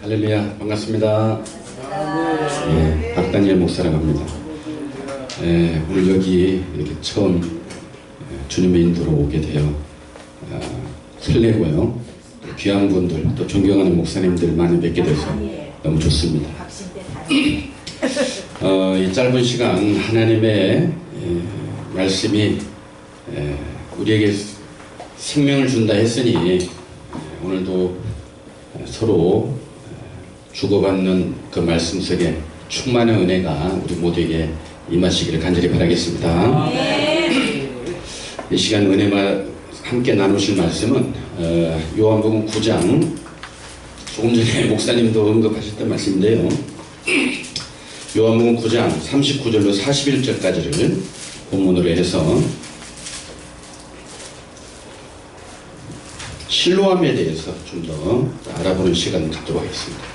할렐루야, 반갑습니다. 박다니엘 목사라고 합니다. 오늘 여기 이렇게 처음 주님의 인도로 오게 되어 설레고요. 귀한 분들, 또 존경하는 목사님들 많이 뵙게 돼서 너무 좋습니다. 이 짧은 시간 하나님의 말씀이 우리에게 생명을 준다 했으니 오늘도 서로 주고받는 그 말씀 속에 충만한 은혜가 우리 모두에게 임하시기를 간절히 바라겠습니다. 이 시간 은혜와 함께 나누실 말씀은 요한복음 9장, 조금 전에 목사님도 언급하셨던 말씀인데요. 요한복음 9장 39절로 41절까지를 본문으로 해서 실로암에 대해서 좀 더 알아보는 시간 갖도록 하겠습니다.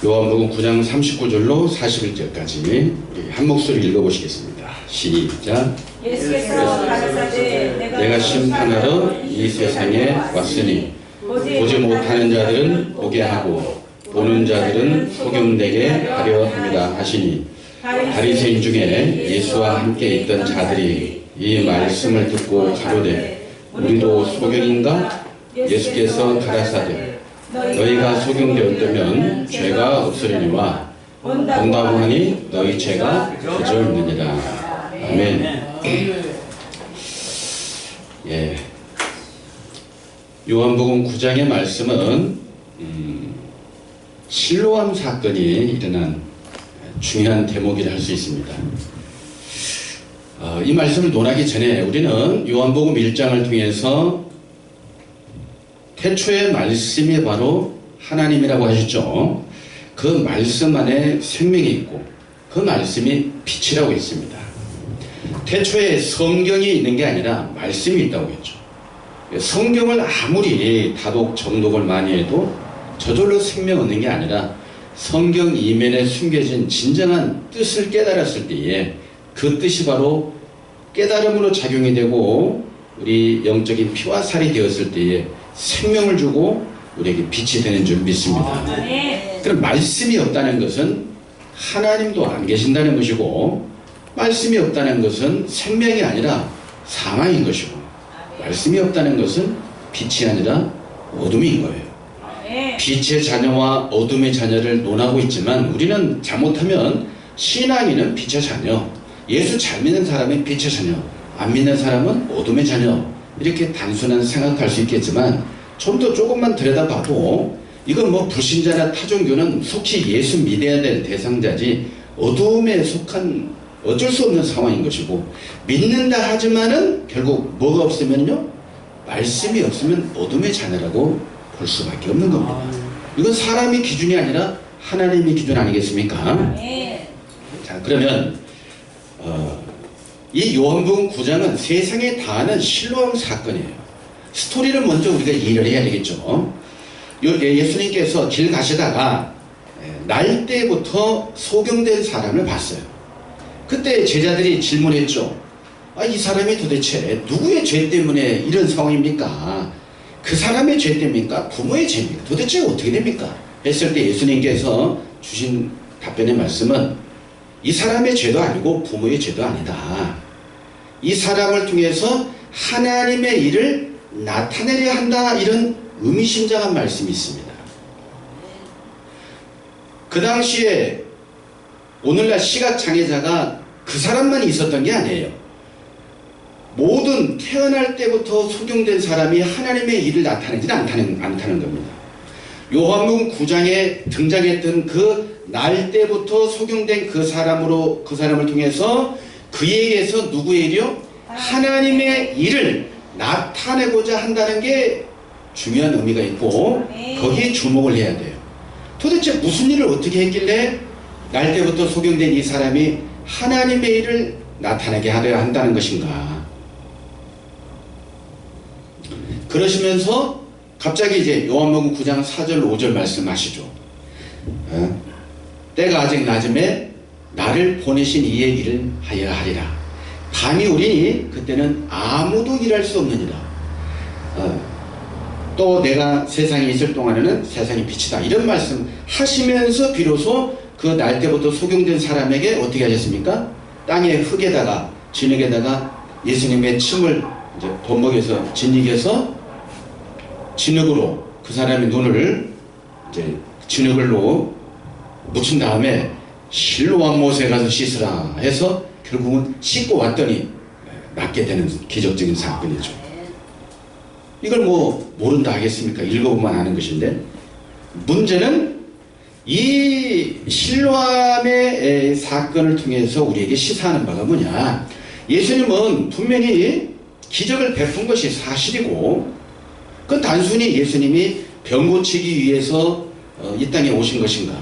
요한복음 9장 39절로 41절까지 우리 한 목소리 읽어보시겠습니다. 시작. 예수께서 가라사대 내가 심판하러 이 세상에 왔으니 보지 못하는 자들은 보게 하고 보는 자들은 소경되게 하려 합니다 하시니, 바리새인 중에 예수와 함께 있던 자들이 이 말씀을 듣고 가로되 우리도 소경인가? 예수께서 가라사대 너희가 소경되었다면 죄가 없으려니와 본다고 하니 너희 죄가 그저 있느니라. 아멘. 요한복음 9장의 말씀은 실로암 사건이 일어난 중요한 대목이라 할 수 있습니다. 이 말씀을 논하기 전에 우리는 요한복음 1장을 통해서 태초의 말씀이 바로 하나님이라고 하셨죠. 그 말씀 안에 생명이 있고 그 말씀이 빛이라고 했습니다. 태초에 성경이 있는 게 아니라 말씀이 있다고 했죠. 성경을 아무리 다독 정독을 많이 해도 저절로 생명 얻는 게 아니라 성경 이면에 숨겨진 진정한 뜻을 깨달았을 때에 그 뜻이 바로 깨달음으로 작용이 되고 우리 영적인 피와 살이 되었을 때에 생명을 주고 우리에게 빛이 되는 줄 믿습니다. 그럼 말씀이 없다는 것은 하나님도 안 계신다는 것이고, 말씀이 없다는 것은 생명이 아니라 사망인 것이고, 말씀이 없다는 것은 빛이 아니라 어둠인 거예요. 빛의 자녀와 어둠의 자녀를 논하고 있지만 우리는 잘못하면 신앙인은 빛의 자녀, 예수 잘 믿는 사람은 빛의 자녀, 안 믿는 사람은 어둠의 자녀, 이렇게 단순한 생각할 수 있겠지만 좀 더 조금만 들여다봐도 이건 뭐 불신자나 타종교는 속히 예수 믿어야 될 대상자지 어둠에 속한 어쩔 수 없는 상황인 것이고, 믿는다 하지만은 결국 뭐가 없으면요, 말씀이 없으면 어둠의 자녀라고 볼 수밖에 없는 겁니다. 이건 사람의 기준이 아니라 하나님의 기준 아니겠습니까? 자, 그러면 이 요한복음 9장은 세상에 다하는 실로암 사건이에요. 스토리를 먼저 우리가 이해를 해야 되겠죠. 예수님께서 길 가시다가 날 때부터 소경된 사람을 봤어요. 그때 제자들이 질문했죠. 이 사람이 도대체 누구의 죄 때문에 이런 상황입니까? 그 사람의 죄 때문입니까? 부모의 죄입니까? 도대체 어떻게 됩니까? 했을 때 예수님께서 주신 답변의 말씀은 이 사람의 죄도 아니고 부모의 죄도 아니다. 이 사람을 통해서 하나님의 일을 나타내려 한다, 이런 의미심장한 말씀이 있습니다. 그 당시에 오늘날 시각장애자가 그 사람만 있었던 게 아니에요. 모든 태어날 때부터 소경된 사람이 하나님의 일을 나타내지 않다는 겁니다. 요한복음 9장에 등장했던 그 날 때부터 소경된 그 사람을 통해서 그에게서 누구의 일이요? 하나님의 일을 나타내고자 한다는 게 중요한 의미가 있고, 거기에 주목을 해야 돼요. 도대체 무슨 일을 어떻게 했길래 날 때부터 소경된 이 사람이 하나님의 일을 나타내게 하려 한다는 것인가? 그러시면서 갑자기 이제 요한복음 9장 4절 5절 말씀하시죠. 때가 아직 낮음에 나를 보내신 이의 일을 하여야 하리라. 밤이 오리니 그때는 아무도 일할 수 없느니라. 또 내가 세상에 있을 동안에는 세상의 빛이다. 이런 말씀 하시면서 비로소 그 날 때부터 소경된 사람에게 어떻게 하셨습니까? 땅의 흙에다가 진흙에다가 예수님의 침을 이제 범벅에서 진흙에서 진흙으로 그 사람의 눈을 이제 진흙을로 묻힌 다음에 실로암 못에 가서 씻으라 해서 결국은 씻고 왔더니 낫게 되는 기적적인 사건이죠. 이걸 뭐 모른다 하겠습니까? 읽어보면 아는 것인데, 문제는 이 실로암의 사건을 통해서 우리에게 시사하는 바가 뭐냐, 예수님은 분명히 기적을 베푼 것이 사실이고, 그건 단순히 예수님이 병 고치기 위해서 이 땅에 오신 것인가,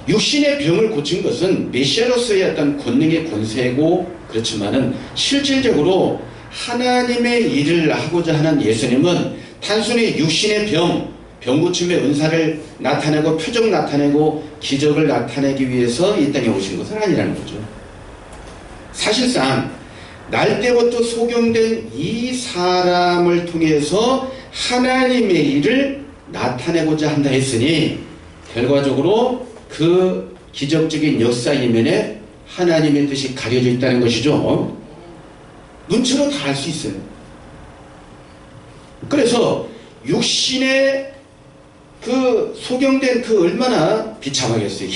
육신의 병을 고친 것은 메시아로서의 어떤 권능의 권세고, 그렇지만은 실질적으로 하나님의 일을 하고자 하는 예수님은 단순히 육신의 병 고침의 은사를 나타내고 표적 나타내고 기적을 나타내기 위해서 이 땅에 오신 것은 아니라는 거죠. 사실상 날 때부터 소경된 이 사람을 통해서 하나님의 일을 나타내고자 한다 했으니, 결과적으로 그 기적적인 역사 이면에 하나님의 뜻이 가려져 있다는 것이죠. 눈치로 다 알 수 있어요. 그래서 육신의 그 소경된 그 얼마나 비참하겠어요.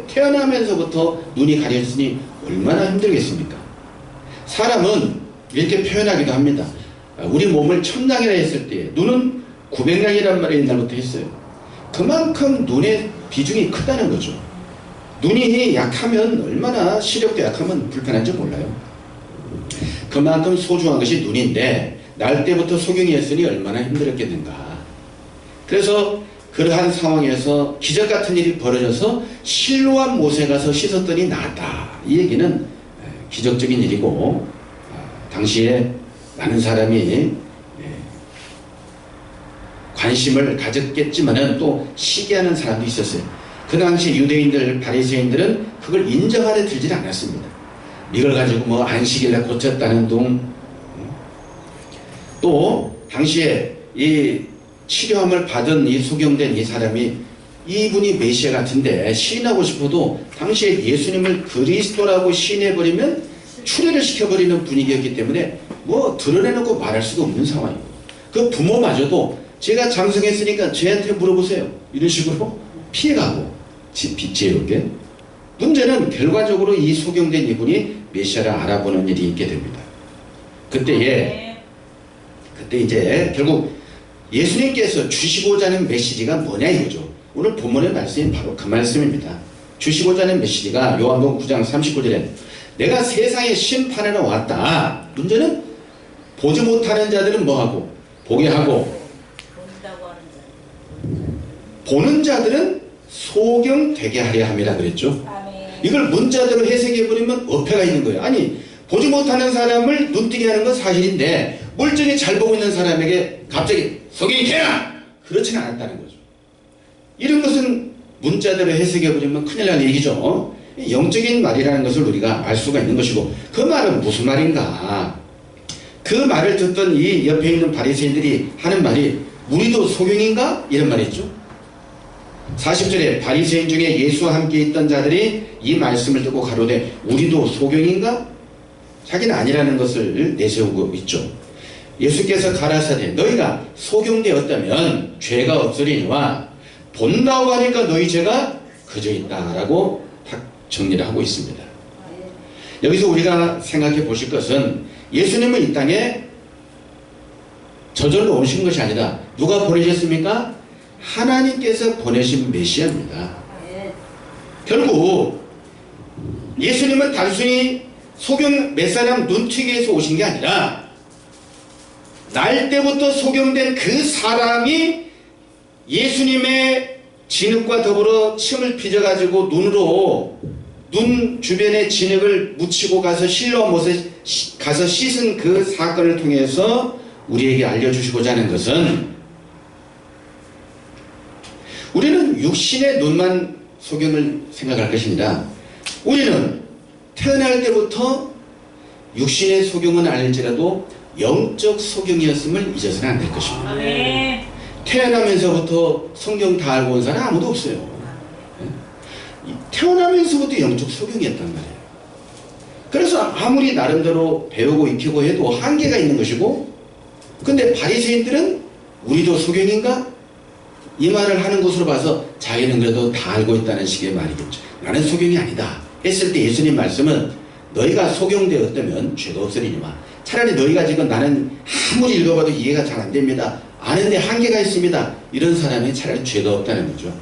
태어나면서부터 눈이 가려졌으니 얼마나 힘들겠습니까? 사람은 이렇게 표현하기도 합니다. 우리 몸을 1000냥이라 했을 때 눈은 900냥이란 말을 옛날부터 했어요. 그만큼 눈의 비중이 크다는 거죠. 눈이 약하면, 얼마나 시력도 약하면 불편한지 몰라요. 그만큼 소중한 것이 눈인데 날 때부터 소경이었으니 얼마나 힘들었겠는가. 그래서 그러한 상황에서 기적 같은 일이 벌어져서 실로암 못에 가서 씻었더니 나았다. 이 얘기는 기적적인 일이고, 당시에 많은 사람이 관심을 가졌겠지만은 또 시기하는 사람도 있었어요. 그 당시 유대인들, 바리새인들은 그걸 인정하려 들질 않았습니다. 이걸 가지고 뭐 안식일에 고쳤다는 둥, 또 당시에 이 치료함을 받은 이 소경된 이 사람이, 이분이 메시아 같은데 시인하고 싶어도 당시에 예수님을 그리스도라고 시인해버리면 추례를 시켜버리는 분위기였기 때문에 뭐 드러내놓고 말할 수도 없는 상황이고, 그 부모마저도 제가 장성했으니까 쟤한테 물어보세요 이런 식으로 피해가고 지혜롭게. 문제는 결과적으로 이 소경된 이분이 메시아를 알아보는 일이 있게 됩니다. 그때 이제 결국 예수님께서 주시고자 하는 메시지가 뭐냐 이거죠. 오늘 본문의 말씀이 바로 그 말씀입니다. 주시고자 하는 메시지가 요한복음 9장 39절에 내가 세상에 심판하러 왔다. 문제는 보지 못하는 자들은 뭐하고? 보게 하고, 보는 자들은 소경되게 하려 함이라 그랬죠. 이걸 문자대로 해석해버리면 어폐가 있는 거예요. 아니, 보지 못하는 사람을 눈뜨게 하는 건 사실인데 멀쩡히 잘 보고 있는 사람에게 갑자기 소경이 되라! 그렇지는 않았다는 거죠. 이런 것은 문자대로 해석해버리면 큰일 나는 얘기죠. 영적인 말이라는 것을 우리가 알 수가 있는 것이고, 그 말은 무슨 말인가? 그 말을 듣던 이 옆에 있는 바리새인들이 하는 말이 우리도 소경인가? 이런 말이죠. 40절에 바리새인 중에 예수와 함께 있던 자들이 이 말씀을 듣고 가로되 우리도 소경인가? 자기는 아니라는 것을 내세우고 있죠. 예수께서 가라사대 너희가 소경되었다면 죄가 없으리니와 본다고 하니까 너희 죄가 그저 있다라고 딱 정리를 하고 있습니다. 여기서 우리가 생각해 보실 것은 예수님은 이 땅에 저절로 오신 것이 아니라 누가 보내셨습니까? 하나님께서 보내신 메시아입니다. 결국 예수님은 단순히 소경 몇 사람 눈튀기 해서 오신 게 아니라 날 때부터 소경된 그 사람이 예수님의 진흙과 더불어 침을 빚어가지고 눈 주변에 진흙을 묻히고 가서 실로암 못에 가서 씻은 그 사건을 통해서 우리에게 알려주시고자 하는 것은, 우리는 육신의 눈만 소경을 생각할 것이 아니라 우리는 태어날 때부터 육신의 소경은 아닐지라도 영적 소경이었음을 잊어서는 안 될 것입니다. 아멘. 태어나면서부터 성경 다 알고 온 사람 아무도 없어요. 태어나면서부터 영적 소경이었단 말이에요. 그래서 아무리 나름대로 배우고 익히고 해도 한계가 있는 것이고, 근데 바리새인들은 우리도 소경인가? 이 말을 하는 것으로 봐서 자기는 그래도 다 알고 있다는 식의 말이겠죠. 나는 소경이 아니다 했을 때 예수님 말씀은 너희가 소경되었다면 죄도 없으리니만, 차라리 너희가 지금 나는 아무리 읽어봐도 이해가 잘 안 됩니다, 아는데 한계가 있습니다, 이런 사람이 차라리 죄도 없다는 거죠.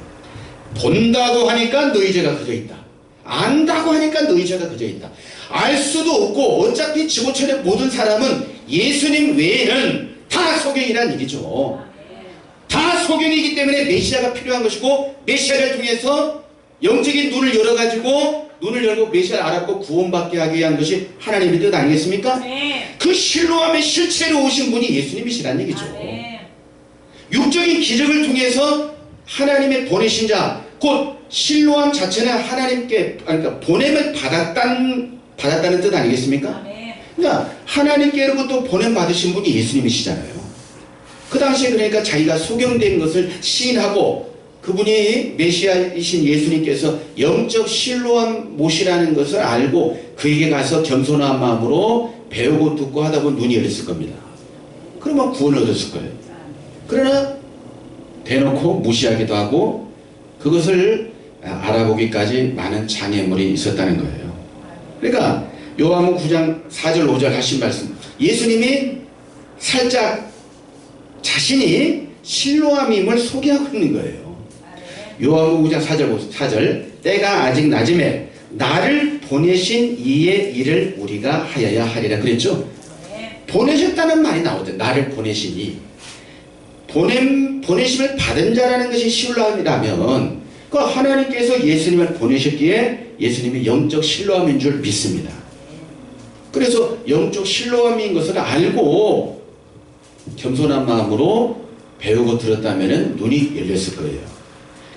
본다고 하니까 너희 죄가 그저 있다, 안다고 하니까 너희 죄가 그저 있다. 알 수도 없고 어차피 지구촌의 모든 사람은 예수님 외에는 다 소경이란 얘기죠. 다 소경이기 때문에 메시아가 필요한 것이고, 메시아를 통해서 영적인 눈을 열어가지고 눈을 열고 메시아를 알아보고 구원받게 하기 위한 것이 하나님의 뜻 아니겠습니까? 네. 그 실로암의 실체로 오신 분이 예수님이시란 얘기죠. 네. 육적인 기적을 통해서 하나님의 보내신 자, 곧 실로암 자체는 하나님께, 그러니까 보냄을 받았다는 뜻 아니겠습니까? 네. 그러니까 하나님께로부터 보냄 받으신 분이 예수님이시잖아요. 그 당시에 그러니까 자기가 소경된 것을 시인하고, 그분이 메시아이신 예수님께서 영적 실로암 못이라는 것을 알고 그에게 가서 겸손한 마음으로 배우고 듣고 하다 보면 눈이 열렸을 겁니다. 그러면 구원을 얻었을 거예요. 그러나 대놓고 무시하기도 하고 그것을 알아보기까지 많은 장애물이 있었다는 거예요. 그러니까 요한복음 9장 4절 5절 하신 말씀, 예수님이 살짝 자신이 실로암임을 소개하고 있는 거예요. 요한복음 9장 4절 때가 아직 낮음에 나를 보내신 이의 일을 우리가 하여야 하리라 그랬죠. 보내셨다는 말이 나오죠. 나를 보내시니. 보내심을 받은 자라는 것이 실로암이라면 그 하나님께서 예수님을 보내셨기에 예수님이 영적 실로암인 줄 믿습니다. 그래서 영적 실로암인 것을 알고 겸손한 마음으로 배우고 들었다면 눈이 열렸을 거예요.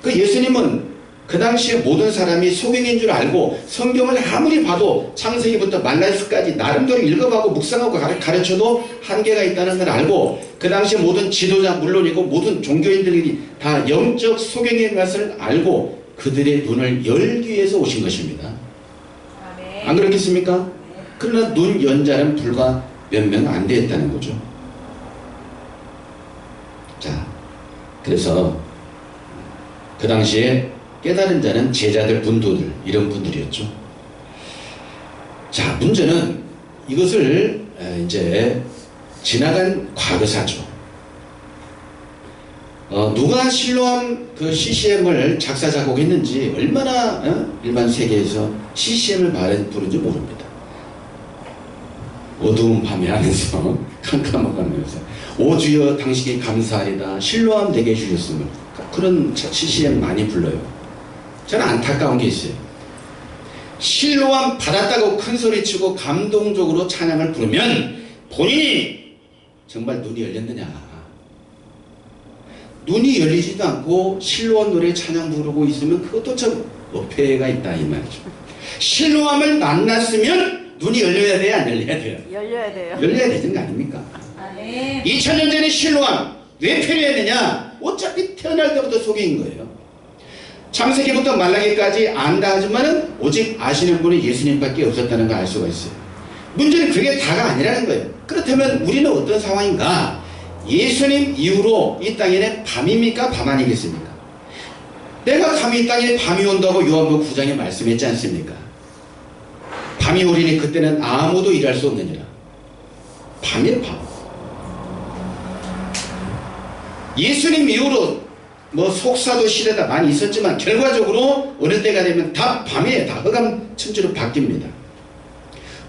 그 예수님은 그 당시에 모든 사람이 소경인 줄 알고 성경을 아무리 봐도 창세기부터 말라기까지 나름대로 읽어가고 묵상하고 가르쳐도 한계가 있다는 걸 알고, 그 당시에 모든 지도자 물론이고 모든 종교인들이 다 영적 소경인 것을 알고 그들의 눈을 열기 위해서 오신 것입니다. 안 그렇겠습니까? 그러나 눈 연 자는 불과 몇 명 안 되었다는 거죠. 자, 그래서 그 당시에 깨달은 자는 제자들, 문도들, 이런 분들이었죠. 자, 문제는 이것을 이제 지나간 과거사죠. 누가 실로암 그 CCM을 작사 작곡했는지, 얼마나 일반 세계에서 CCM을 부른지 모릅니다. 어두운 밤에 하면서 캄캄하면서 오 주여 당신께 감사하리다 실로암 내게 주셨음을, 그런 CCM 많이 불러요. 저는 안타까운 게 있어요. 실로암 받았다고 큰 소리치고 감동적으로 찬양을 부르면 본인이 정말 눈이 열렸느냐? 눈이 열리지도 않고 실로암 노래 찬양 부르고 있으면 그것도 참 어폐가 있다 이 말이죠. 실로암을 만났으면 눈이 열려야 돼요, 안 열려야 돼요? 열려야 돼요. 열려야 되는 거 아닙니까? 2000년 전에 실로암 왜 필요했느냐? 어차피 태어날 때부터 소경인 거예요. 창세기부터 말라기까지 안다 하지만은 오직 아시는 분이 예수님밖에 없었다는 걸 알 수가 있어요. 문제는 그게 다가 아니라는 거예요. 그렇다면 우리는 어떤 상황인가? 예수님 이후로 이 땅에는 밤입니까? 밤 아니겠습니까? 내가 감히 이 땅에 밤이 온다고 요한복음 9장에 말씀했지 않습니까? 밤이 오리니 그때는 아무도 일할 수 없느니라. 밤이에요, 밤. 예수님 이후로 뭐 속사도 시대다 많이 있었지만 결과적으로 어느 때가 되면 다 밤이에요. 다 흑암 천지로 바뀝니다.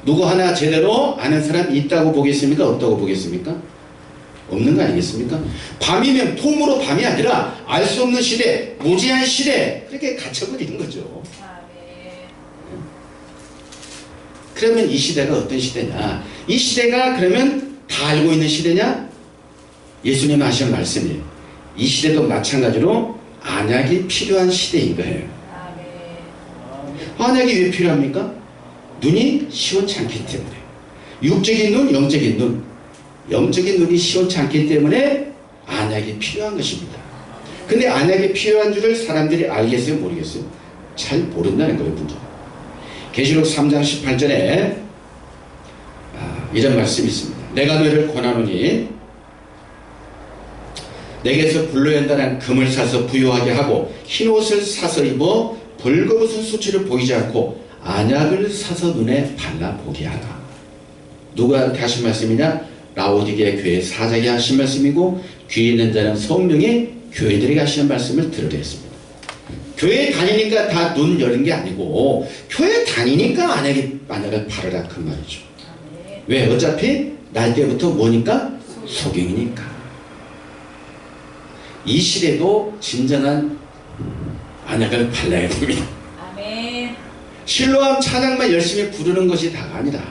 누구 하나 제대로 아는 사람 있다고 보겠습니까? 없다고 보겠습니까? 없는 거 아니겠습니까? 밤이면 폼으로 밤이 아니라 알 수 없는 시대, 무지한 시대, 그렇게 갇혀버리는 거죠. 그러면 이 시대가 어떤 시대냐? 이 시대가 그러면 다 알고 있는 시대냐? 예수님 하신 말씀이에요. 이 시대도 마찬가지로 안약이 필요한 시대인 거예요. 안약이 왜 필요합니까? 눈이 시원치 않기 때문에. 육적인 눈, 영적인 눈. 영적인 눈이 시원치 않기 때문에 안약이 필요한 것입니다. 근데 안약이 필요한 줄을 사람들이 알겠어요? 모르겠어요? 잘 모른다는 거예요, 문제가. 계시록 3장 18절에 이런 말씀이 있습니다. 내가 너희를 권하노니 내게서 불로연단한 금을 사서 부유하게 하고 흰옷을 사서 입어 벌거벗은 수치를 보이지 않고 안약을 사서 눈에 발라보게 하라. 누구한테 하신 말씀이냐? 라오디게 교회 사장이 하신 말씀이고 귀 있는 자는 성령이 교회들에게 하시는 말씀을 들으려 했습니다. 교회 다니니까 다 눈 여는 게 아니고 교회 다니니까 안약을 바르라 그 말이죠. 왜? 어차피 날 때부터 뭐니까? 소경이니까. 이 시대도 진정한 안약을 발라야 됩니다. 아멘. 실로암 찬양만 열심히 부르는 것이 다가 아니라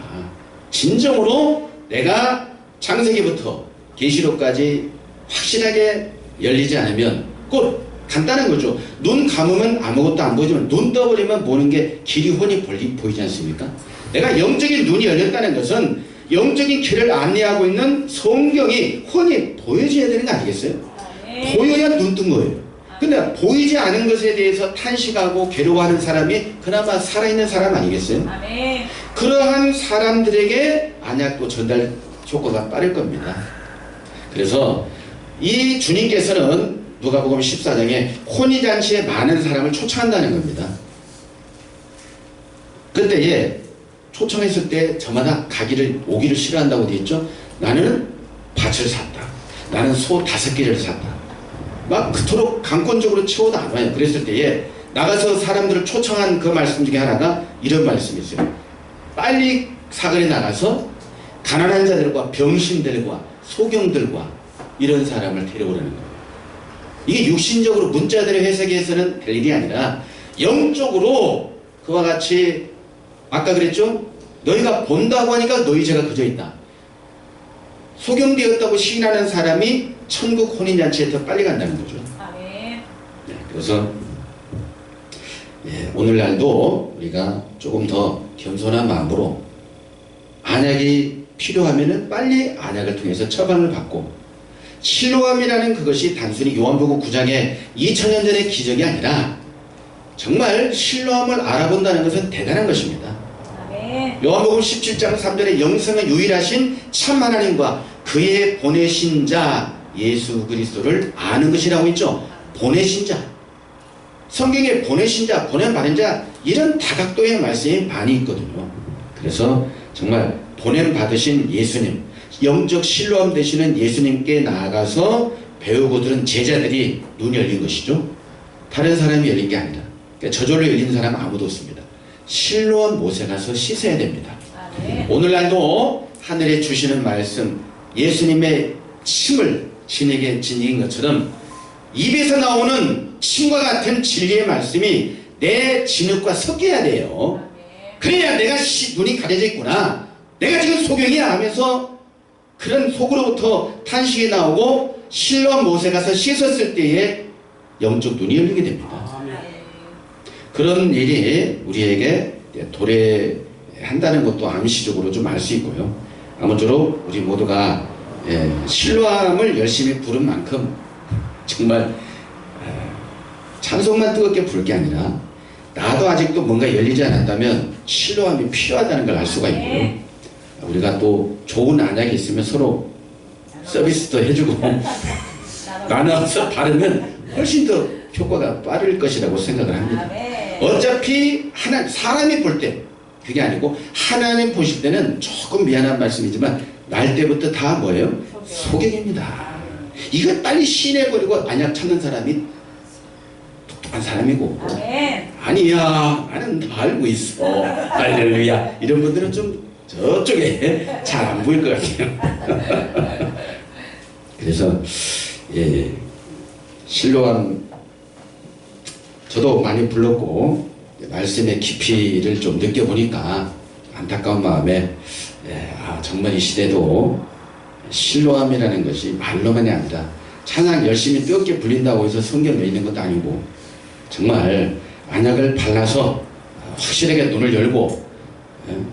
진정으로 내가 창세기부터 계시록까지 확실하게 열리지 않으면 꼭 간단한 거죠. 눈 감으면 아무것도 안 보이지만 눈 떠버리면 보는 게 길이 훤히 보이지 않습니까? 내가 영적인 눈이 열렸다는 것은 영적인 길을 안내하고 있는 성경이 훤히 보여줘야 되는 거 아니겠어요? 보여야 눈 뜬 거예요. 근데 보이지 않은 것에 대해서 탄식하고 괴로워하는 사람이 그나마 살아있는 사람 아니겠어요? 아멘. 그러한 사람들에게 안약도 전달 효과가 빠를 겁니다. 그래서 이 주님께서는 누가복음 14장에 혼인잔치에 많은 사람을 초청한다는 겁니다. 그때에 초청했을 때 저마다 오기를 싫어한다고 되어 있죠. 나는 밭을 샀다. 나는 소 5개를 샀다. 막 그토록 강권적으로 채워도 안 와요. 그랬을 때에 나가서 사람들을 초청한 그 말씀 중에 하나가 이런 말씀이 있어요. 빨리 사거리에 나가서 가난한 자들과 병신들과 소경들과 이런 사람을 데려오라는 거예요. 이게 육신적으로 문자들의 해석에서는 될 일이 아니라 영적으로 그와 같이 아까 그랬죠? 너희가 본다고 하니까 너희 죄가 그저 있다. 소경되었다고 시인하는 사람이 천국 혼인잔치에 더 빨리 간다는 거죠. 아멘. 네, 그래서 오늘날도 우리가 조금 더 겸손한 마음으로 안약이 필요하면은 빨리 안약을 통해서 처방을 받고 실로암이라는 그것이 단순히 요한복음 9장의 2000년 전의 기적이 아니라 정말 실로암을 알아본다는 것은 대단한 것입니다. 아멘. 요한복음 17장 3절에 영생은 유일하신 참 하나님과 그의 보내신 자 예수 그리스도를 아는 것이라고 있죠. 보내신 자. 성경에 보내신 자, 보냄받은 자 이런 다각도의 말씀이 많이 있거든요. 그래서 정말 보냄받으신 예수님, 영적 실로암 되시는 예수님께 나아가서 배우고 들은 제자들이 눈이 열린 것이죠. 다른 사람이 열린 게 아니라 그러니까 저절로 열린 사람 아무도 없습니다. 실로암 못에 가서 씻어야 됩니다. 아멘. 오늘날도 하늘에 주시는 말씀 예수님의 침을 진에게 지닌 것처럼 입에서 나오는 침과 같은 진리의 말씀이 내 진흙과 섞여야 돼요. 그래야 내가 눈이 가려져 있구나, 내가 지금 소경이야 하면서 그런 속으로부터 탄식이 나오고 실로암 못에 가서 씻었을 때에 영적 눈이 열리게 됩니다. 그런 일이 우리에게 도래한다는 것도 암시적으로 좀 알 수 있고요. 아무쪼록 우리 모두가 실로암을 열심히 부른 만큼 정말 찬송만 뜨겁게 부를 게 아니라 나도 아직도 뭔가 열리지 않았다면 실로암이 필요하다는 걸 알 수가 있고요. 우리가 또 좋은 안약이 있으면 서로 서비스도 해주고 나눠서 바르면 훨씬 더 효과가 빠를 것이라고 생각을 합니다. 어차피 사람이 볼 때 그게 아니고 하나님 보실 때는 조금 미안한 말씀이지만 날 때부터 다 뭐예요? 소경입니다. 이걸 빨리 시인해버리고 안약 찾는 사람이 똑똑한 사람이고 아니야 나는 다 알고 있어 할렐루야 이런 분들은 좀 저쪽에 잘 안 보일 것 같아요. 그래서 실로암 저도 많이 불렀고 말씀의 깊이를 좀 느껴보니까 안타까운 마음에 정말 이 시대도 실로암이라는 것이 말로만이 아니라 찬양 열심히 뜨겁게 불린다고 해서 성경에 있는 것도 아니고 정말 안약을 발라서 확실하게 눈을 열고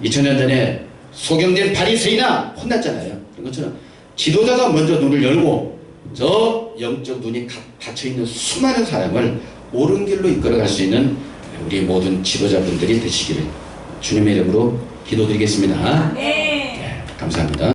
2000년 전에 소경된 바리새인아 혼났잖아요. 그런 것처럼 지도자가 먼저 눈을 열고 저 영적 눈이 닫혀있는 수많은 사람을 옳은 길로 이끌어갈 수 있는 우리 모든 지도자분들이 되시기를 주님의 이름으로 기도드리겠습니다. 아멘. 감사합니다.